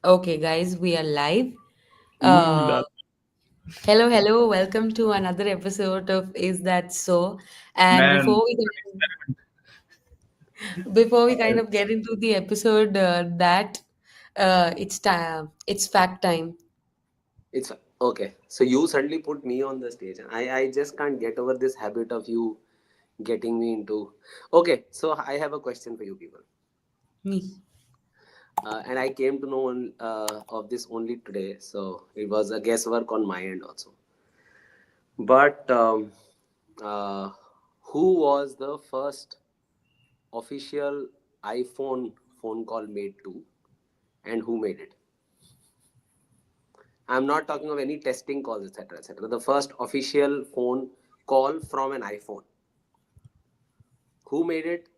Okay, guys, we are live. Ooh, Uh, la. hello. Welcome to another episode of Is That So? And Man, before we kind of get into the episode, it's fact time. It's okay. So you suddenly put me on the stage, and I just can't get over this habit of you getting me into. Okay, so I have a question for you people, Me. and I came to know of this only today, so it was a guesswork on my end also. But uh, who was the first official iPhone phone call made to, and who made it? I'm not talking of any testing calls, etc., etc. The first official phone call from an iPhone. Who made it,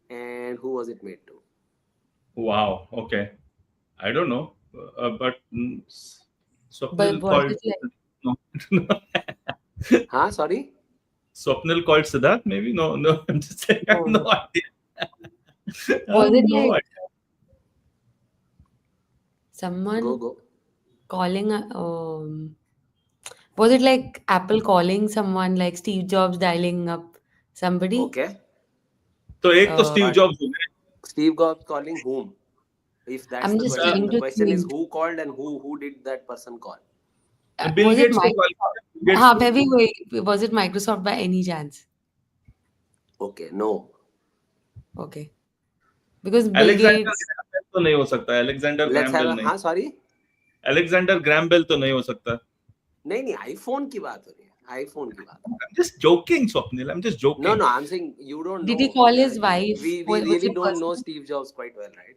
and who was it made to? wow. Okay. I don't know. But But Swapnil was called. it like, No. No. Huh? Sorry. Swapnil called Siddharth, maybe? No, no. I'm just saying, I have no no, idea. I was have it no like idea. Go someone go. calling, was it like Apple calling someone, like Steve Jobs dialing up somebody? Okay. So, एक तो Uh, Steve But Jobs हो गए. Steve Jobs calling whom? If that's I'm the just Uh, question, trying the to question is think. who called and who did that person call? Bill Was it Gates को call Microsoft? किया. Bill Gates को. Maybe wait, was it Microsoft by any chance? Okay. No. Okay. Because Bill Alexander Gates, Graham Bell तो नहीं हो सकता. Alexander Let's Graham have Bell a. नहीं. Huh? Sorry. Alexander Graham Bell तो नहीं हो सकता. नहीं नहीं आईफोन की बात हो रही है आईफोन की बात. I'm just joking, Swapnil. I'm just No, joking. no. I'm saying you don't did he know. call his wife? We Was really it don't know personal? Steve Jobs quite well, right?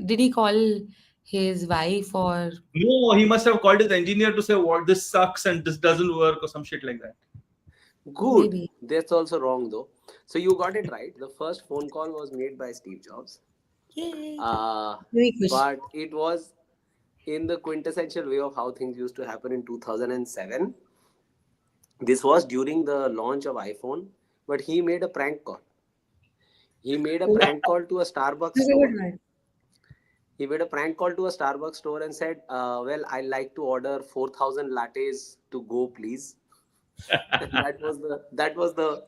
Did he call his wife or No, he must have called his engineer to say what this sucks and this doesn't work or some shit like that. Good. maybe? That's also wrong though. So you got it right. The first phone call was made by Steve Jobs. Yay. Uh, Very खुश. but it was in the quintessential way of how things used to happen in 2007. This was during the launch of iPhone, but he made a prank call. He made a prank call to a Starbucks Okay, store. good one. He made a prank call to a Starbucks store and said, "Well, I like to order 4,000 lattes to go, please." And that was the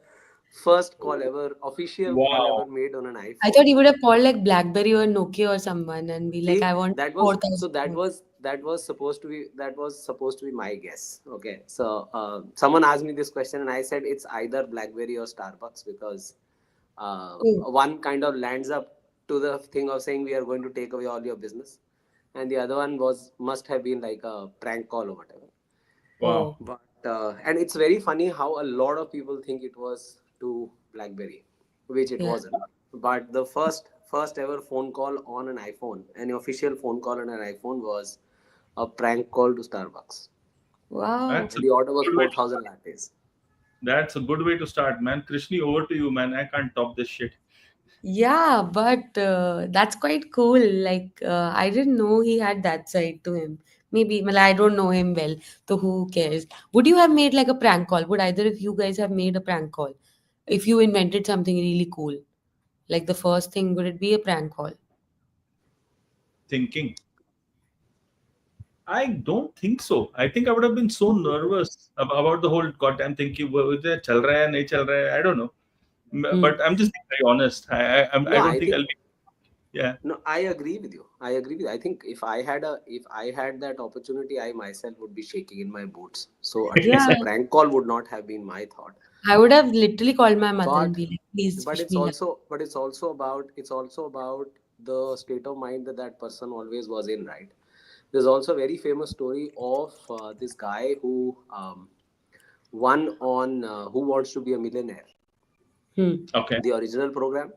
first call ever, official call ever Wow. made on an I iPhone. thought he would have called like BlackBerry or Nokia or someone and be like, See, I want that was so 4,000. that was supposed to be my guess. Okay, so someone asked me this question, and I said it's either BlackBerry or Starbucks because Oh, one kind of lands up to the thing of saying we are going to take away all your business, and the other one was must have been like a prank call or whatever. Wow. oh. But and it's very funny how a lot of people think it was to BlackBerry, which it Yeah. wasn't. But the first ever phone call on an iPhone, an official phone call on an iPhone, was a prank call to Starbucks, Wow. That's a and the order was good way four to thousand start. lattes. That's a good way to start, man. Krishni, over to you, man. I can't top this shit. Yeah, but that's quite cool. Like, I didn't know he had that side to him. Maybe, well, I don't know him well, so who cares? Would you have made like a prank call? Would either of you guys have made a prank call? If you invented something really cool, like the first thing, would it be a prank call? Thinking. I don't think so. I think I would have been so nervous about the whole goddamn thinking. चल रहा है, नहीं चल रहा है, I don't know. Hmm. But I'm just being very honest. I No, don't I think think I'll be. Yeah. no, I agree with you. I agree with you. I think if I had that opportunity, I myself would be shaking in my boots. So at Yeah, least a prank call would not have been my thought. I would have literally called my mother and But be like, please but wish it's me luck. also but it's also about the state of mind that that person always was in, right? There's also a very famous story of this guy who won on Who Wants to Be a Millionaire, Hmm. Okay. the original program,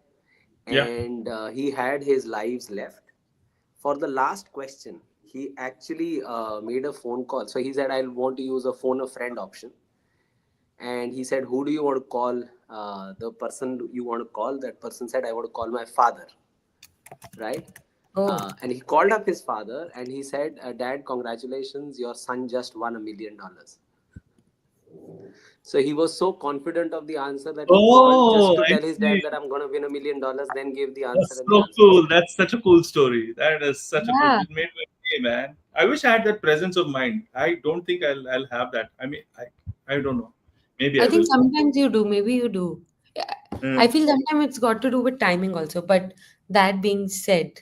Yeah. and he had his lives left. For the last question, he actually made a phone call. So he said, "I want to use a phone a friend option," and he said, "Who do you want to call?" The person you want to call, that person said, "I want to call my father," right? Oh, And he called up his father and he said, "Dad, congratulations, your son just won $1 million." So he was so confident of the answer that he called just Oh, to I tell his see. dad that I'm gonna win $1 million. Then gave the answer, That's and the so answer was cool. correct. That's such a cool story. That is such a cool. Yeah, It made my day, man. I wish I had that presence of mind. I don't think I'll have that. I mean, I don't know. Maybe I I think will. sometimes you do, maybe you do. Yeah, I Mm. feel sometimes it's got to do with timing also. But that being said,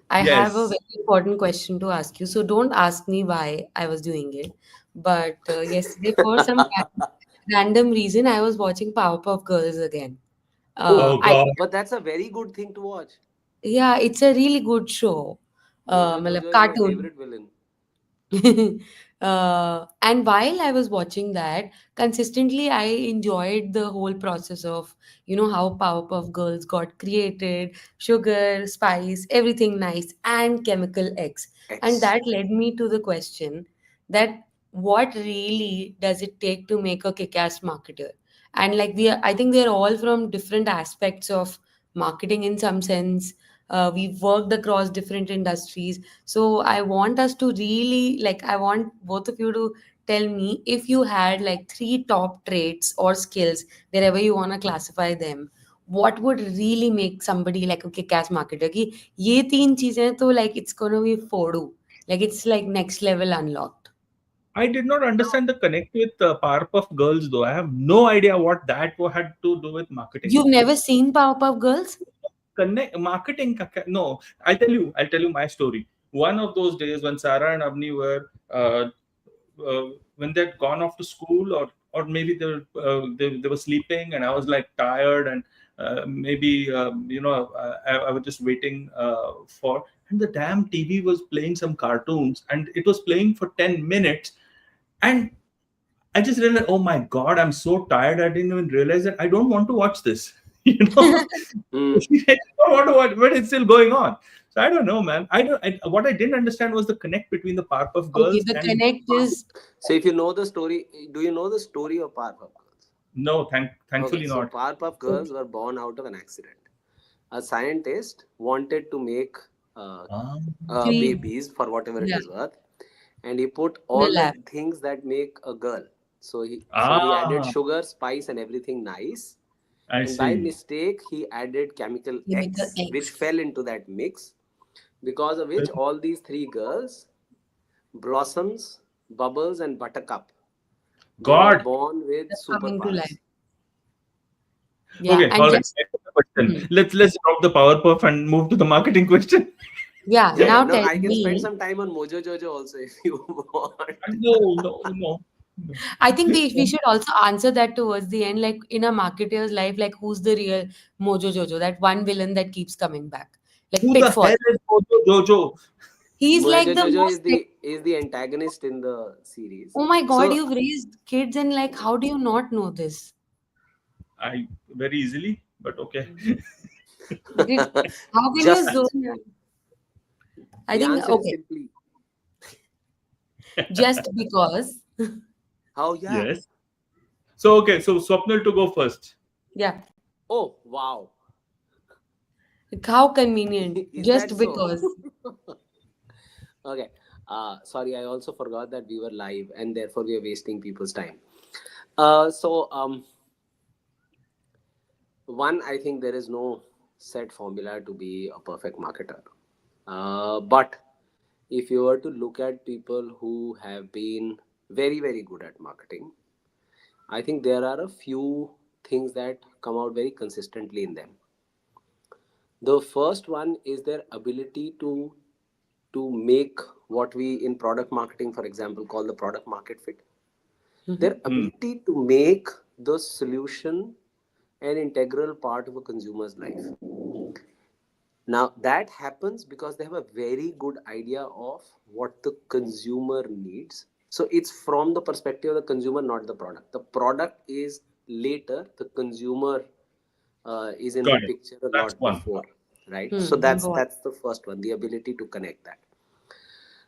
I have a Yes. very important question to ask you. So don't ask me why I was doing it. But yesterday, for some random reason, I was watching Powerpuff Girls again. Oh, Oh I God. but that's a very good thing to watch. Yeah, it's a really good show. Mojo मतलब Jojo is my cartoon. favorite villain. And while I was watching that, consistently I enjoyed the whole process of, how Powerpuff Girls got created, sugar, spice, everything nice, and chemical X. And X. that led me to the question that what really does it take to make a kick-ass marketer? And like I think they're all from different aspects of marketing in some sense. We've worked across different industries, so I want us to really, like, I want both of you to tell me if you had like three top traits or skills, wherever you want to classify them, what would really make somebody like a kick-ass marketer? कि ये तीन चीजें तो like it's gonna be fodu, like it's like next level unlocked. I did not understand the connect with Powerpuff Girls though. I have no idea what that had to do with marketing. You've never seen Powerpuff Girls? Connect marketing. No, I'll tell you my story. One of those days when Sarah and Avni were when they'd gone off to school, or maybe they were sleeping, and I was like tired, and maybe I was just waiting for, and the damn TV was playing some cartoons, and it was playing for 10 minutes, and I just realized, oh my God, I'm so tired. I didn't even realize that I don't want to watch this. You know, Hmm. I don't want to watch, but it's still going on. So I don't know, man. What I didn't understand was the connect between the Powerpuff Okay, Girls the and connect is So if you know the story, do you know the story of Powerpuff Girls? no, Okay, thankfully so not. Powerpuff Girls were born out of an accident. A scientist wanted to make uh, Um, three, babies for whatever it yeah, is worth, and he put in a all the lab. things that make a girl. So he added ah, sugar, spice, and everything nice. I And by see. mistake, he added chemical Chemical X, which X. fell into that mix, because of which all these three girls, Blossoms, Bubbles, and Buttercup, they were God. born with Coming to superpowers. life. Yeah, Okay, and all right. just Next question. hmm, Let's drop the Powerpuff and move to the marketing question. yeah, Yeah, yeah. now No, tell I can spend me. some time on Mojo Jojo also if you want. No, no, no. No. I think we should also answer that towards the end, like in a marketer's life, like who's the real Mojo Jojo, that one villain that keeps coming back, like Who the Pitfall. hell is Mojo Jojo? He's Mojo like the Jojo most like, is the antagonist in the series. oh my God, So you've raised kids and like, how do you not know this? I very easily, but okay. Did How can you just zone? I the think answer is okay, simply just because. how. Yeah. Yes. So okay, so Swapnil to go first. Yeah, Oh wow. like, how convenient. Is that Just so? because. Okay. Sorry, I also forgot that we were live and therefore we are wasting people's time. So one, I think there is no set formula to be a perfect marketer. But if you were to look at people who have been very, very good at marketing, I think there are a few things that come out very consistently in them. The first one is their ability to make what we in product marketing, for example, call the product market fit. Mhm. Their Hmm. ability to make the solution an integral part of a consumer's life. Now that happens because they have a very good idea of what the consumer needs. So it's from the perspective of the consumer, not the product. The product is later. The consumer is in the Got it. picture a That's lot one. before, right? So Hmm. that's Go on. that's the first one, the ability to connect that.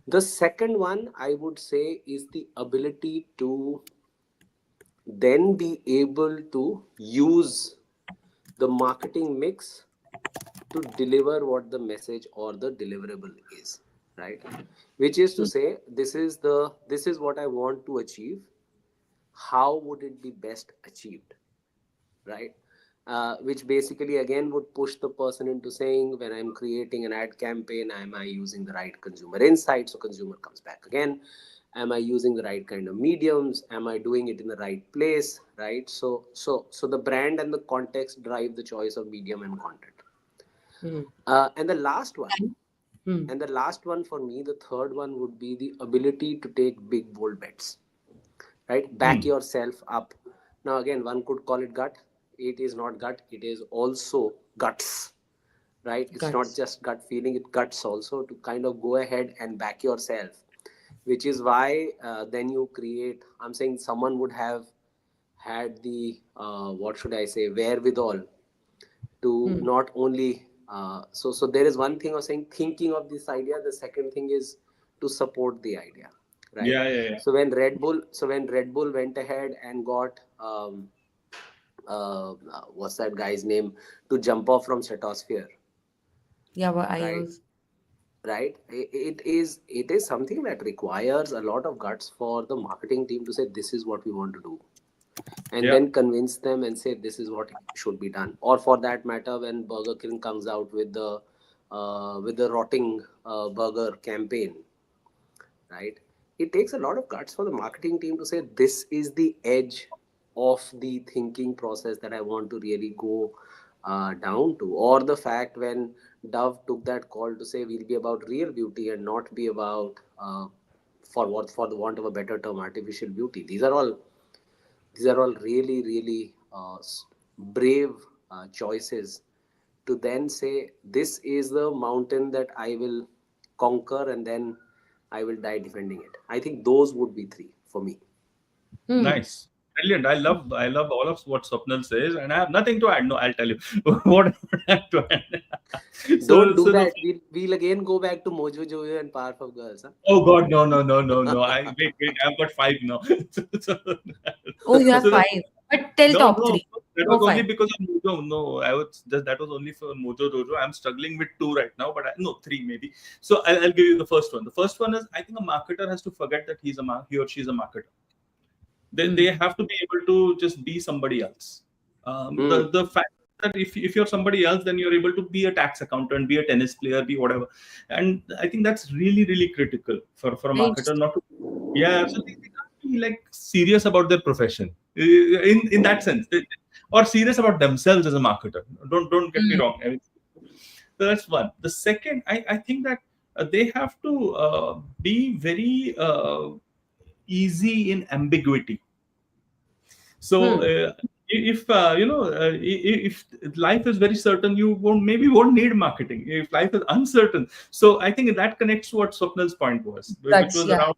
The second one I would say is the ability to then be able to use the marketing mix to deliver what the message or the deliverable is, right? Which is to say, this is what I want to achieve, how would it be best achieved, right? Which basically again would push the person into saying, when I'm creating an ad campaign, am I using the right consumer insight so consumer comes back again? Am I using the right kind of mediums? Am I doing it in the right place, right? So the brand and the context drive the choice of medium and content. Hmm. And the last one, Hmm. and the last one for me, the third one would be the ability to take big bold bets, right? Back Hmm. yourself up. Now again, one could call it gut. It is not gut, it is also guts, right? It's not Guts. just gut feeling, it guts also to kind of go ahead and back yourself, which is why then you create, I'm saying someone would have had the what should I say, wherewithal to Hmm. not only so there is one thing of saying thinking of this idea, the second thing is to support the idea, right? Yeah, yeah, yeah. So when Red Bull went ahead and got what's that guy's name, to jump off from stratosphere, Yeah, but I right? was. Right, it is something that requires a lot of guts for the marketing team to say this is what we want to do, and Yeah. then convince them and say this is what should be done. Or for that matter, when Burger King comes out with the rotting burger campaign, right? It takes a lot of guts for the marketing team to say this is the edge of the thinking process that I want to really go down to. Or the fact when Dove took that call to say we'll be about real beauty and not be about for the want of a better term, artificial beauty. These are all really really brave choices to then say this is the mountain that I will conquer and then I will die defending it. I think those would be three for me. Hmm. Nice. Brilliant. I love all of what Swapnil says, and I have nothing to add. No, I'll tell you what I have to add. Don't So do so the that. We'll again go back to Mojo Jojo and Powerpuff Girls. oh God, no, no, no, no, no. I wait, I've got five now. so, Oh, you have so five. But tell no, top no, three. that was No only five. because of Mojo. No, I was just that was only for Mojo Jojo. I'm struggling with two right now, but no, three maybe. So I'll give you the first one. The first one is I think a marketer has to forget that he or she is a marketer. They Hmm. have to be able to just be somebody else. Hmm. The fact that if you're somebody else, then you're able to be a tax accountant, be a tennis player, be whatever. And I think that's really, really critical for a Very marketer interesting. not to. Yeah, so they can't be like serious about their profession in that sense, or serious about themselves as a marketer. Don't get me Hmm. wrong. I mean, so that's one. The second, I think that they have to be very easy in ambiguity. So Hmm. if if life is very certain, you won't need marketing. If life is uncertain, so I think that connects to what Swapnil's point was, which Guts. was Yeah. around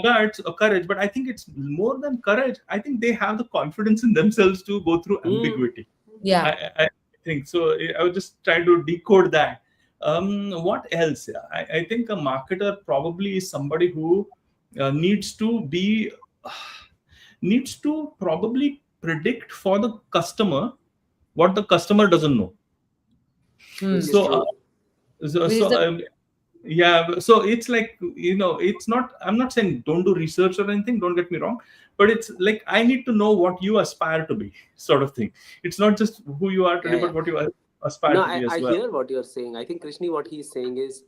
guts or courage. But I think it's more than courage. I think they have the confidence in themselves to go through Hmm. ambiguity. I, Yeah. I think so. I was just trying to decode that. What else? Yeah, I think a marketer probably is somebody who needs to be needs to probably predict for the customer what the customer doesn't know. Which Hmm. is So, true. so, Which is so the yeah. So it's like it's not. I'm not saying don't do research or anything. Don't get me wrong, but it's like I need to know what you aspire to be, sort of thing. It's not just who you are Yeah, today, yeah. but what you aspire No, to be I as well. hear what you're saying. I think Krishni, what he's saying is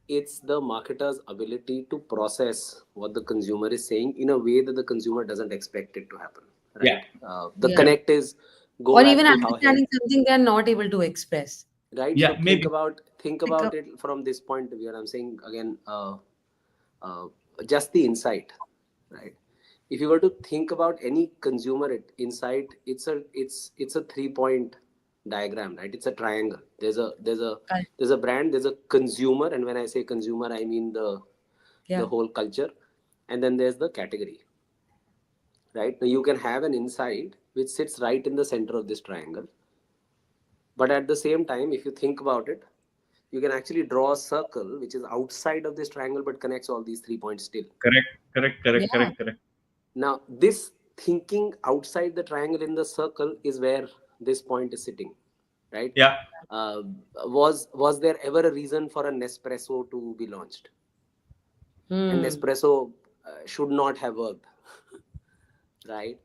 it's the marketer's ability to process what the consumer is saying in a way that the consumer doesn't expect it to happen. Yeah, Right? The yeah. yeah, connect is go Or even back to how understanding something they are not able to express. right. So yeah. think Maybe. about think Like about it from this point of view. And I'm saying again, uh, just the insight, right? If you were to think about any consumer insight, it's a 3 point diagram, right? It's a triangle. There's a brand, there's a consumer, and when I say consumer, I mean the yeah. whole culture, and then there's the category, right? Now you can have an insight which sits right in the center of this triangle, but at the same time, if you think about it, you can actually draw a circle which is outside of this triangle but connects all these 3 points still. Correct. Correct. Correct. Yeah. Correct. Correct. Now, this thinking outside the triangle in the circle is where this point is sitting, right? Yeah. Uh, was there ever a reason for a Nespresso to be launched? And Hmm. Nespresso should not have worked, right?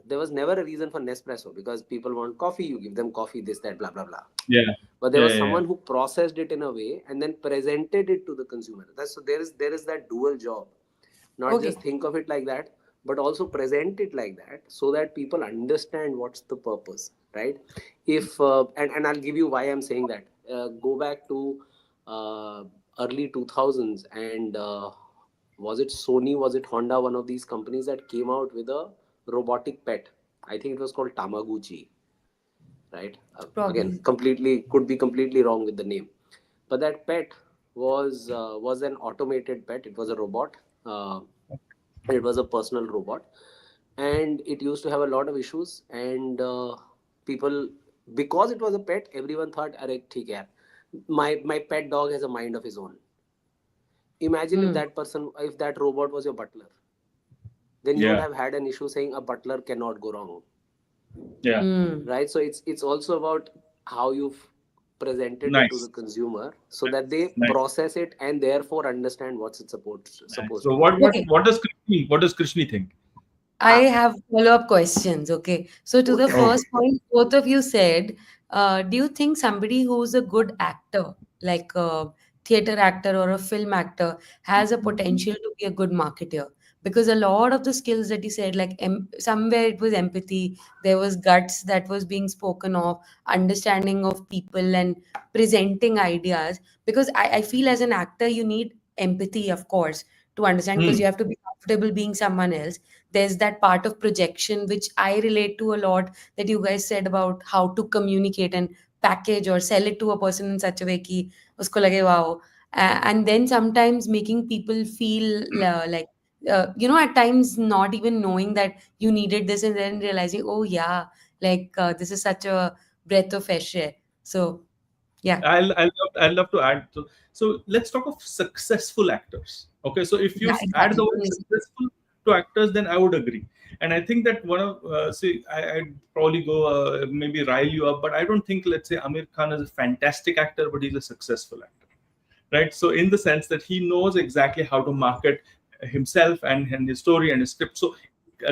There was never a reason for Nespresso because people want coffee, you give them coffee, this, that, blah, blah, blah. Yeah. But there Yeah. was Yeah. someone who processed it in a way and then presented it to the consumer. That's, so there is that dual job. Not just Okay. think of it like that, but also present it like that so that people understand what's the purpose, right? If and I'll give you why I'm saying that. Go back to uh, early 2000s, and was it Sony, was it Honda, one of these companies that came out with a robotic pet. I think it was called Tamaguchi, right? Again, Probably. completely could be completely wrong with the name, but that pet was an automated pet. It was a robot. It was a personal robot, and it used to have a lot of issues. And people, because it was a pet, everyone thought, "Arey, theek hai, my pet dog has a mind of his own." Imagine if Hmm. that person, if that robot was your butler, then you would Yeah. have had an issue saying a butler cannot go wrong, Yeah. Hmm. right? So it's also about how you've presented it to Nice. the consumer so that they Nice. process it and therefore understand what's it Nice. supposed So to be. Okay. what does Krishni think? I Ah, have follow-up questions. Okay. So to the put them. Okay. first point, both of you said, do you think somebody who's a good actor, like a theater actor or a film actor, has a potential to be a good marketer? Because a lot of the skills that you said, like somewhere it was empathy, there was guts that was being spoken of, understanding of people and presenting ideas. Because I feel as an actor, you need empathy, of course, to understand because Hmm. you have to be comfortable being someone else. There's that part of projection which I relate to a lot, that you guys said about how to communicate and package or sell it to a person in such a way ki usko lage wow. And then sometimes making people feel like at times not even knowing that you needed this and then realizing, oh yeah, like this is such a breath of fresh air. So yeah. I'll love to add. So let's talk of successful actors. Okay, so if you Yeah, add the exactly. word successful to actors, then I would agree. And I think that one of see, I'd probably go maybe rile you up, but I don't think, let's say, Amir Khan is a fantastic actor, but he's a successful actor, right? So in the sense that he knows exactly how to market himself and his story and his script. So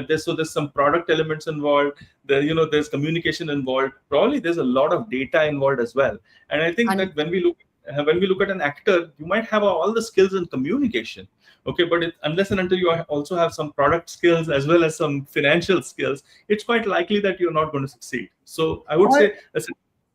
there's some product elements involved. There's communication involved. Probably there's a lot of data involved as well. And I think that 100%. when we look at an actor, you might have all the skills in communication. Okay, but unless and until you also have some product skills as well as some financial skills, it's quite likely that you're not going to succeed. So I would Or say,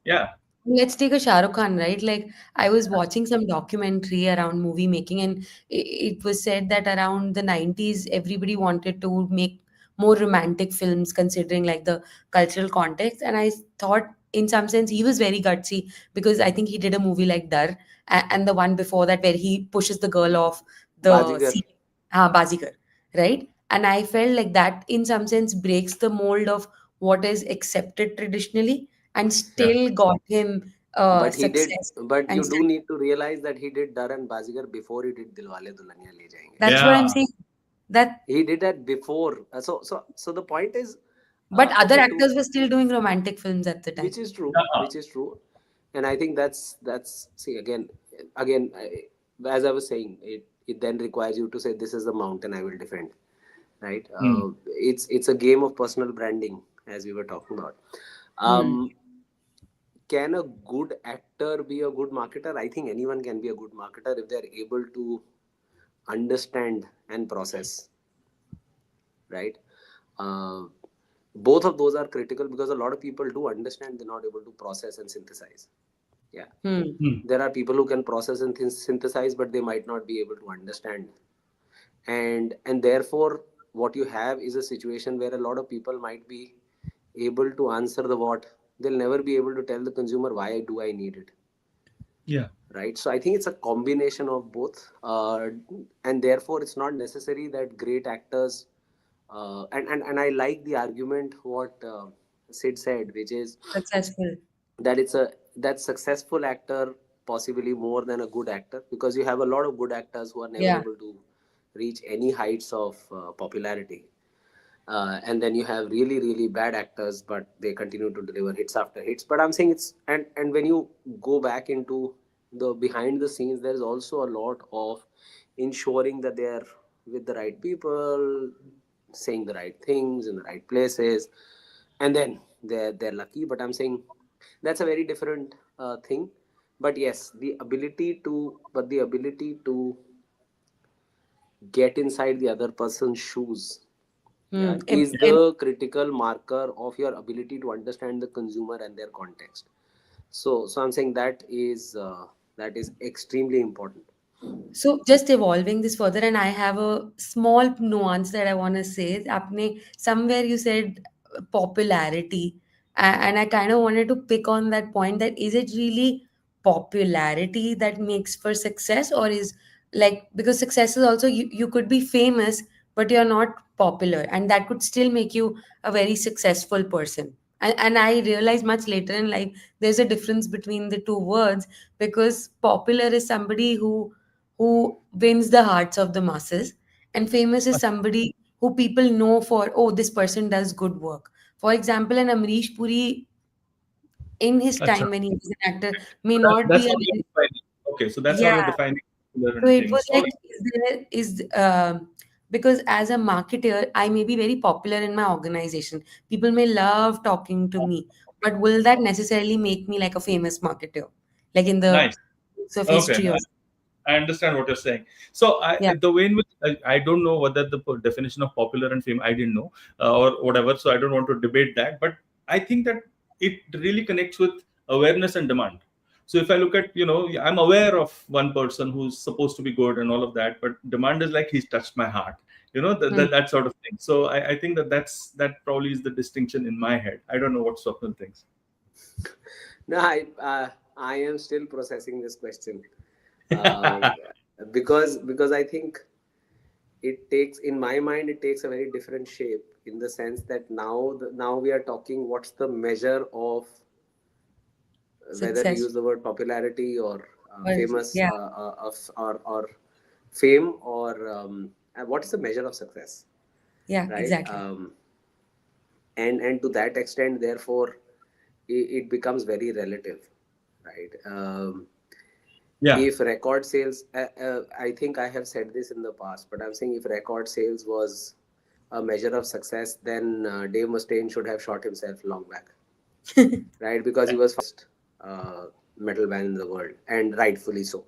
yeah. let's take a Shah Rukh Khan, right? Like I was watching some documentary around movie making, and it was said that around the 90s, everybody wanted to make more romantic films considering like the cultural context. And I thought in some sense he was very gutsy because I think he did a movie like Dar and the one before that where he pushes the girl off the Bazigar. seat, Bazikar, right? And I felt like that in some sense breaks the mold of what is accepted traditionally and Yeah. still got him But he did. success But and you do still, need to realize that he did Dar and Bazigar before he did Dilwale Dulhaniya Le Jayenge. that's what I'm Yeah. saying. That He did that before. So the point is, but other okay, to actors were still doing romantic films at the time. which is true, Yeah. which is true, and I think that's see again, as I was saying, it then requires you to say this is the mountain I will defend, right? Hmm. It's a game of personal branding, as we were talking about. Hmm. Can a good actor be a good marketer? I think anyone can be a good marketer if they're able to understand and process, right? Uh, both of those are critical because a lot of people do understand, they're not able to process and synthesize. Yeah. Hmm. Hmm. There are people who can process and synthesize, but they might not be able to understand. And therefore, what you have is a situation where a lot of people might be able to answer the what. They'll never be able to tell the consumer why do I need it, Yeah. right? So I think it's a combination of both, and therefore it's not necessary that great actors. And I like the argument what Sid said, which is Successful. that it's a that successful actor possibly more than a good actor, because you have a lot of good actors who are never Yeah. able to reach any heights of popularity, and then you have really really bad actors but they continue to deliver hits after hits. But I'm saying it's and when you go back into the behind the scenes, there's also a lot of ensuring that they are with the right people, saying the right things in the right places, and then they're lucky. But I'm saying that's a very different thing. But yes, the ability to get inside the other person's shoes, yeah, Hmm. is the critical marker of your ability to understand the consumer and their context. So I'm saying that is extremely important. So just evolving this further, and I have a small nuance that I want to say. Apne, somewhere you said popularity, and I kind of wanted to pick on that point that is it really popularity that makes for success, or is like because success is also you could be famous, but you're not popular, and that could still make you a very successful person. And I realized much later in life there's a difference between the two words because popular is somebody who wins the hearts of the masses, and famous is somebody who people know for, oh, this person does good work. For example, an Amrish Puri in his Acha. time when he was an actor may That, not that's be how a you're defining. Okay, so that's how yeah. you're defining popular So and it was famous. All like, right. is there is because as a marketer, I may be very popular in my organization. People may love talking to me, but will that necessarily make me like a famous marketer, like in the Nice. books of Okay, history or I understand what you're saying. So yeah. the way in which I don't know whether the definition of popular and fame I didn't know or whatever. So I don't want to debate that. But I think that it really connects with awareness and demand. So if I look at, I'm aware of one person who's supposed to be good and all of that, but demand is like he's touched my heart, Hmm. that sort of thing. So I think that probably is the distinction in my head. I don't know what Swapnil thinks. No, I am still processing this question, um, because I think it takes, in my mind, it takes a very different shape, in the sense that now we are talking what's the measure of, whether you Success. use the word popularity or Or famous, yeah, or fame, or what is the measure of success, yeah, right? exactly. And to that extent, therefore, it becomes very relative, right? Yeah. If record sales, I think I have said this in the past, but I'm saying if record sales was a measure of success, then Dave Mustaine should have shot himself long back, right? Because he was uh, metal band in the world, and rightfully so.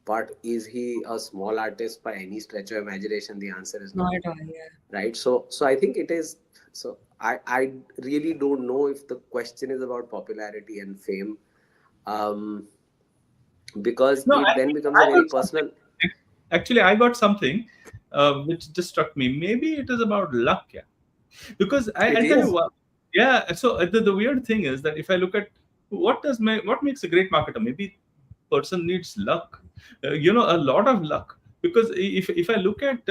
But is he a small artist by any stretch of imagination? The answer is Not no, at all. Yeah. right? So I think it is. So I really don't know if the question is about popularity and fame, um, because No, it I then think becomes a I very got something. personal. Actually, I got something which just struck me. Maybe it is about luck, yeah. Because It I'll tell you is. what. Yeah. So the weird thing is that if I look at what makes a great marketer, maybe person needs luck. A lot of luck. Because if I look at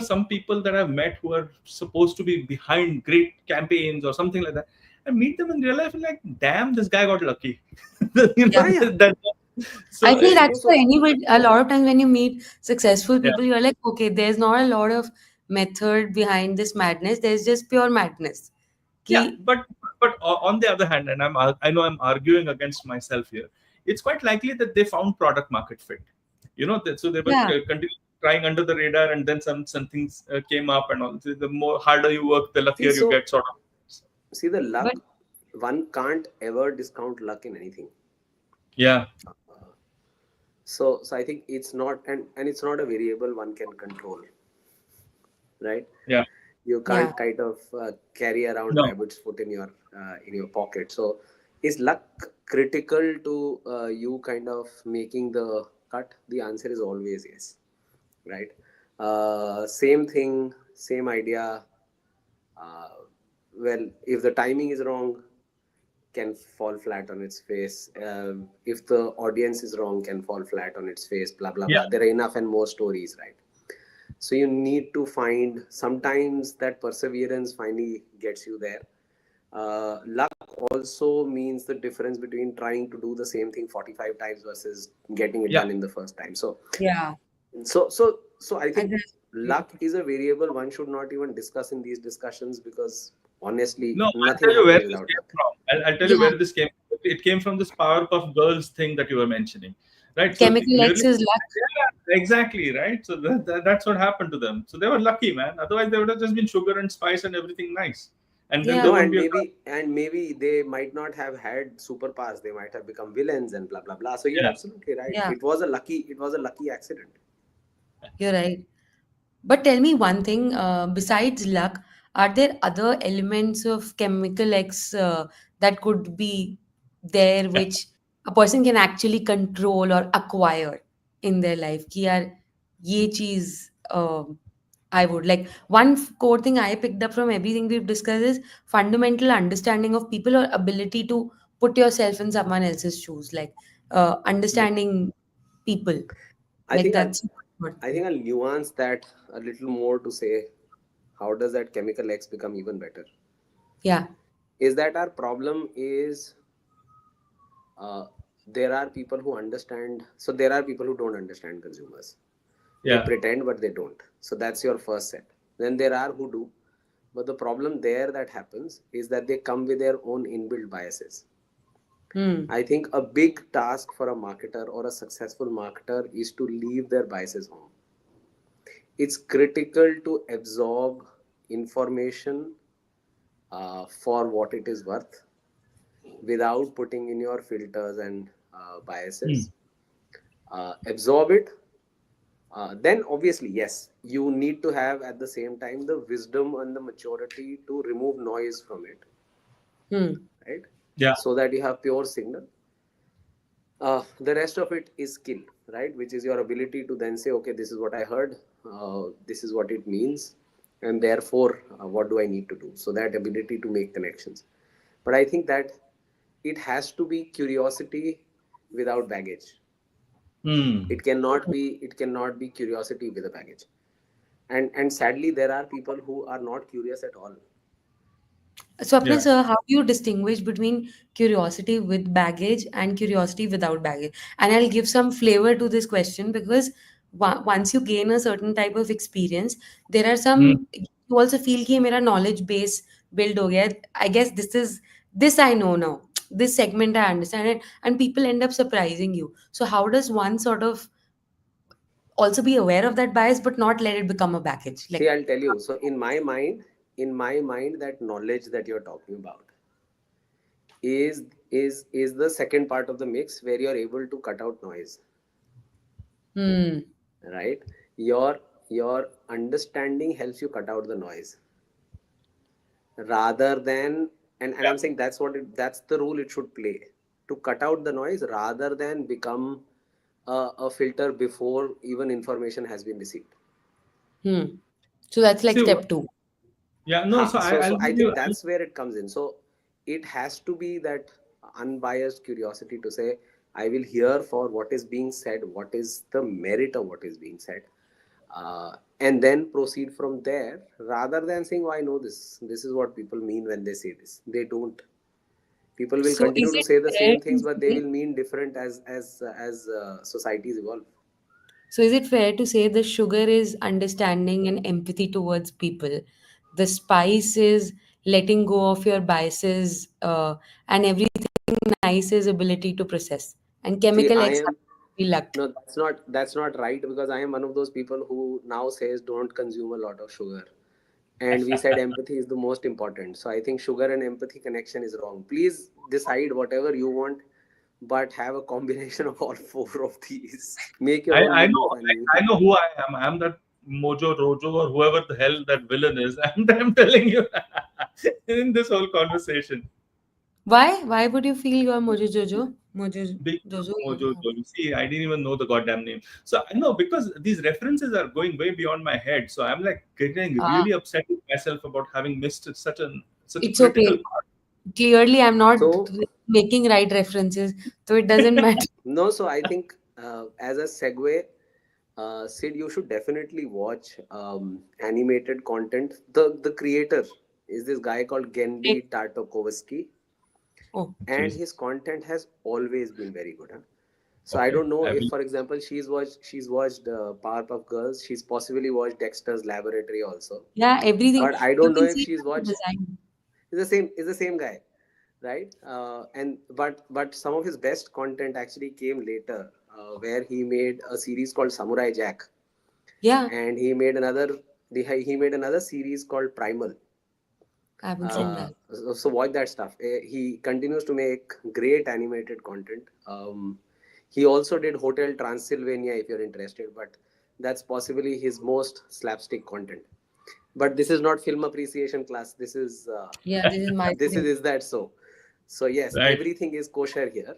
some people that I've met who are supposed to be behind great campaigns or something like that, I meet them in real life and like, damn, this guy got lucky. Yeah. Yeah, yeah. that. I So feel No, that's for so anybody. A lot of times when you meet successful yeah. people, you're like, okay, there's not a lot of method behind this madness. There's just pure madness. Yeah, Ki, but on the other hand, and I know I'm arguing against myself here. It's quite likely that they found product market fit. So they were yeah, continuing trying under the radar, and then some things came up, and all. So the more harder you work, the see, luckier you so get, sort of. see the but luck. One can't ever discount luck in anything. Yeah, So I think it's not, and it's not a variable one can control, right? yeah, You yeah, can't kind of carry around no, rabbit's foot in your pocket. So is luck critical to you kind of making the cut? The answer is always yes, right? Same thing, same idea. uh, well, if the timing is wrong, can fall flat on its face. If the audience is wrong, can fall flat on its face, blah blah yeah, blah. There are enough and more stories, right? So you need to find, sometimes that perseverance finally gets you there. Luck also means the difference between trying to do the same thing 45 times versus getting it yeah. done in the first time. So yeah. I And think that's luck beautiful. is a variable one should not even discuss in these discussions, because honestly No, I'll nothing tell you where happens this without came luck. from. I'll tell you Yeah, where this came. It came from this Powerpuff Girls thing that you were mentioning. right? So Chemical X clearly, is luck. yeah, exactly, right. So that's what happened to them. So they were lucky, man. Otherwise, they would have just been sugar and spice and everything nice, and then there Yeah, No, won't and be a. maybe they might not have had superpowers. They might have become villains and blah blah blah. So you're Yeah, absolutely right. yeah, It was a lucky accident. you're right. But tell me one thing, besides luck, are there other elements of chemical X that could be there which a person can actually control or acquire in their life? कि यार ये चीज I would like one core thing I picked up from everything we've discussed is fundamental understanding of people or ability to put yourself in someone else's shoes, like yeah, understanding people, I like think I'll that's I think I'll nuance that a little more to say how does that chemical X become even better? yeah. Is that our problem is uh, there are people who understand. So there are people who don't understand consumers. They yeah. pretend, but they don't. So that's your first set. Then there are who do. But the problem there that happens is that they come with their own inbuilt biases. Hmm. I think a big task for a marketer or a successful marketer is to leave their biases home. It's critical to absorb information for what it is worth without putting in your filters and Hmm. biases. Absorb it. Then, obviously, yes, you need to have at the same time the wisdom and the maturity to remove noise from it, Hmm. right? Yeah. So that you have pure signal. The rest of it is skill, right? Which is your ability to then say, okay, this is what I heard, this is what it means, and therefore, what do I need to do? So that ability to make connections. But I think that it has to be curiosity without baggage. Hmm. It cannot be curiosity with a baggage. And sadly, there are people who are not curious at all. Swapna, Yeah. sir, how do you distinguish between curiosity with baggage and curiosity without baggage? And I'll give some flavor to this question because once you gain a certain type of experience, there are Hmm. some you also feel कि मेरा knowledge base build हो गया है. I guess this I know now. This segment I understand it, and people end up surprising you. So how does one sort of also be aware of that bias but not let it become a baggage? See, Like, I'll tell you. So in my mind, that knowledge that you're talking about is the second part of the mix where you're able to cut out noise, hmm, right? Your understanding helps you cut out the noise rather than, and Yeah. I'm saying that's the role it should play, to cut out the noise rather than become a filter before even information has been received. hmm. So that's like See, step two. yeah, no. Ha, So so I'll I give you. think that's where it comes in. So it has to be that unbiased curiosity to say, I will hear for what is being said, what is the merit of what is being said, and then proceed from there rather than saying, oh, I know this. This is what people mean when they say this. They don't. People will So continue is to it say the fair same to things, but they say will mean different as societies evolve. so is it fair to say the sugar is understanding and empathy towards people? The spice is letting go of your biases, and everything nice is ability to process. And See, chemical I X am happens to be luck. no, that's not right because I am one of those people who now says don't consume a lot of sugar. And we said empathy is the most important. So I think sugar and empathy connection is wrong. Please decide whatever you want, but have a combination of all four of these. Make your own I menu know, funny. I know who I am. I'm that Mojo Rojo or whoever the hell that villain is. I'm telling you in this whole conversation. Why? Why would you feel you're Mojo Jojo? Mojo Big Jojo? Mojo Jojo. See, I didn't even know the goddamn name. So I know because these references are going way beyond my head. So I'm like getting Ah, really upset with myself about having missed such a it's okay. critical part. Clearly, I'm not So making right references, so it doesn't matter. no, so I think as a segue, Sid, you should definitely watch animated content. The creator is this guy called Gendy Tartakovsky, Oh, and Jeez. his content has always been very good. Huh? So I Okay. don't know I if, will. for example, she's watched Powerpuff Girls. She's possibly watched Dexter's Laboratory also, yeah, everything. but I You don't know can if see she's the watched. design. It's the same guy, right? And but some of his best content actually came later. where he made a series called Samurai Jack, Yeah, and he made another series called Primal. I haven't seen Okay. that. So watch that stuff. He continues to make great animated content. He also did Hotel Transylvania, if you're interested, but that's possibly his most slapstick content. But this is not film appreciation class. This is Yeah, this is my this thing. is that so. So yes, Right. everything is kosher here,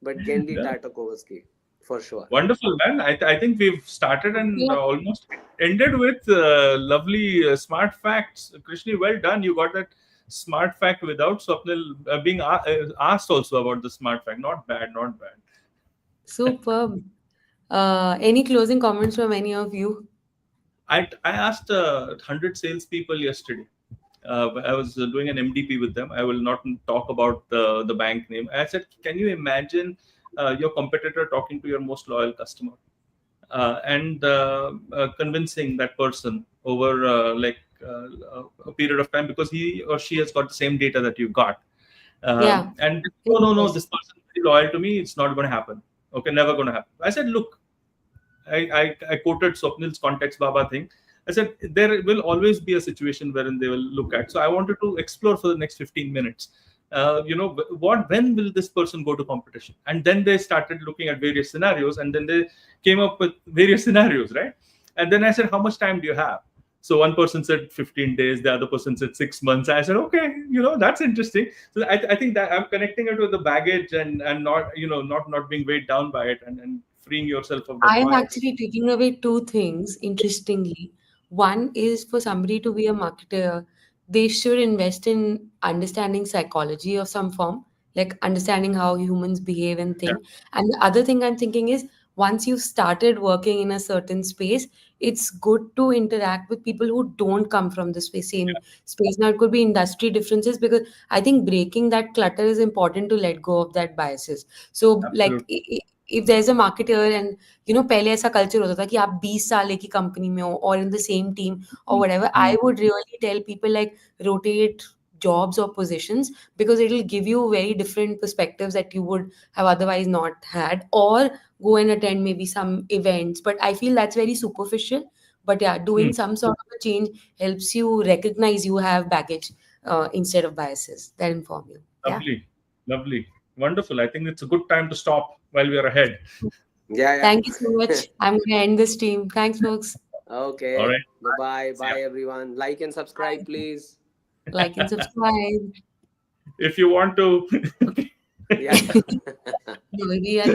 but Genndy Yeah. Tartakovsky for sure. Wonderful, man. I think we've started and Yeah. almost ended with lovely smart facts. Krishni, well done. You got that smart fact without Swapnil being asked also about the smart fact. Not bad, not bad. Superb. Any closing comments from any of you? I asked 100 salespeople yesterday. I was doing an MDP with them. I will not talk about the bank name. I said, can you imagine your competitor talking to your most loyal customer and convincing that person over a period of time because he or she has got the same data that you got. Yeah. And no, Very no, no, this interesting. person is very loyal to me. It's not going to happen. Okay, never going to happen. I said, look, I quoted Swapnil's context Baba thing. I said there will always be a situation wherein they will look at. So I wanted to explore for the next 15 minutes. When will this person go to competition? And then they started looking at various scenarios, and then they came up with various scenarios, right? And then I said, how much time do you have? So one person said 15 days, the other person said 6 months. I said, okay, that's interesting. So I think that I'm connecting it with the baggage and not, not being weighed down by it and freeing yourself of that I am bias. actually taking away two things, interestingly. One is for somebody to be a marketer, they should invest in understanding psychology of some form, like understanding how humans behave and Yeah, think. And the other thing I'm thinking is once you've started working in a certain space, it's good to interact with people who don't come from the same space. Now, it could be industry differences because I think breaking that clutter is important to let go of that biases. So, like, absolutely. if there's a marketer and पहले ऐसा culture होता था कि आप 20 साल एक ही company में हो और in the same team or whatever, I would really tell people like rotate jobs or positions because it will give you very different perspectives that you would have otherwise not had, or go and attend maybe some events. But I feel that's very superficial. But yeah, Hmm. doing some sort of a change helps you recognize you have baggage instead of biases that inform you. Yeah. Lovely, lovely, wonderful. I think it's a good time to stop while we are ahead. Yeah, Thank you so yeah. much. I'm going to end this stream. Thanks, folks. All Okay. right. Bye bye. See ya. Bye everyone. Like and subscribe, Bye. please. Like and subscribe. If you want to, okay. Yeah. No, we are not